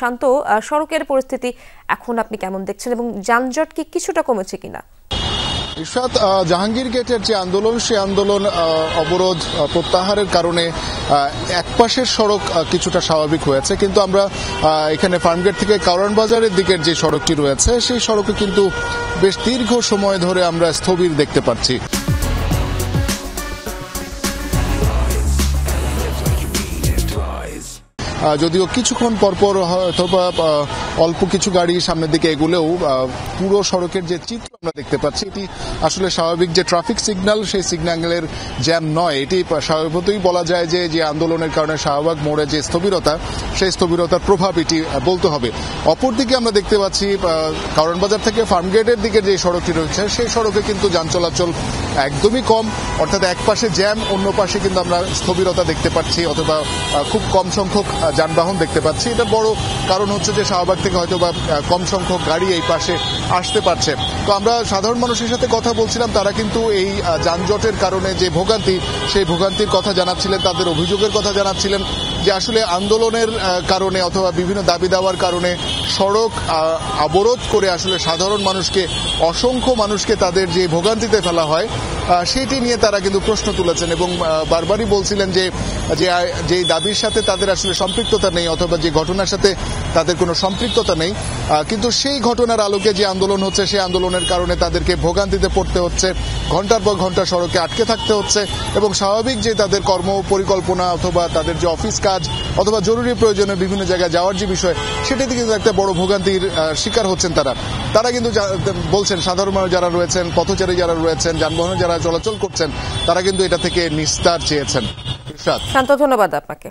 শান্ত, সড়কের পরিস্থিতি এখন আপনি কেমন দেখছেন এবং যানজট কি কিছুটা কমেছে কিনা? ইরশাদ, জাহাঙ্গীর গেটের যে আন্দোলন, সেই আন্দোলন অবরোধ প্রত্যাহারের কারণে একপাশের সড়ক কিছুটা স্বাভাবিক হয়েছে, কিন্তু আমরা এখানে ফার্মগেট থেকে কারওয়ান বাজারের দিকের যে সড়কটি রয়েছে সেই সড়কে কিন্তু বেশ দীর্ঘ সময় ধরে আমরা স্থবির দেখতে পাচ্ছি। যদিও কিছুক্ষণ পরপর অথবা অল্প কিছু গাড়ি সামনের দিকে এগুলেও পুরো সড়কের যে চিত্র আমরা দেখতে পাচ্ছি এটি আসলে স্বাভাবিক যে ট্রাফিক সিগন্যাল, সেই সিগন্যালের জ্যাম নয়। এটি স্বাভাবিকতই বলা যায় যে আন্দোলনের কারণে শাহবাগ মোড়ে যে স্থবিরতা, সেই স্থবিরতার প্রভাব এটি বলতে হবে। অপরদিকে আমরা দেখতে পাচ্ছি কারওয়ান বাজার থেকে ফার্মগেটের দিকে যে সড়কটি রয়েছে সেই সড়কে কিন্তু যান চলাচল একদমই কম, অর্থাৎ এক পাশে জ্যাম, অন্য পাশে কিন্তু আমরা স্থবিরতা দেখতে পাচ্ছি অথবা খুব কম সংখ্যক যানবাহন দেখতে পাচ্ছি। এটা বড় কারণ হচ্ছে যে শাহবাগ থেকে হয়তো বা কম সংখ্যক গাড়ি এই পাশে আসতে পারছে। তো আমরা সাধারণ মানুষের সাথে কথা বলছিলাম, তারা কিন্তু এই যানজটের কারণে যে ভোগান্তি, সেই ভোগান্তির কথা জানাচ্ছিলেন, তাদের অভিযোগের কথা জানাচ্ছিলেন যে আসলে আন্দোলনের কারণে অথবা বিভিন্ন দাবি দেওয়ার কারণে সড়ক অবরোধ করে আসলে সাধারণ মানুষকে, অসংখ্য মানুষকে তাদের যে ভোগান্তিতে ফেলা হয় সেটি নিয়ে তারা কিন্তু প্রশ্ন তুলেছেন এবং বারবারই বলছিলেন যে দাবির সাথে তাদের আসলে সম্পৃক্ততা নেই অথবা যে ঘটনার সাথে তাদের কোনো সম্পৃক্ততা নেই, কিন্তু সেই ঘটনার আলোকে যে আন্দোলন হচ্ছে সেই আন্দোলনের কারণে তাদেরকে ভোগান্তিতে পড়তে হচ্ছে, ঘন্টার পর ঘন্টা সড়কে আটকে থাকতে হচ্ছে এবং স্বাভাবিক যে তাদের কর্ম পরিকল্পনা অথবা তাদের যে অফিস কাজ অথবা জরুরি প্রয়োজনে বিভিন্ন জায়গায় যাওয়ার যে বিষয়, সেটাতে কিন্তু একটা বড় ভোগান্তির শিকার হচ্ছেন তারা কিন্তু বলছেন সাধারণ মানুষ যারা রয়েছেন, পথচারী যারা রয়েছেন, যানবাহনে যারা চলাচল করছেন, তারা কিন্তু এটা থেকে নিস্তার চেয়েছেন। শান্ত, ধন্যবাদ আপনাকে।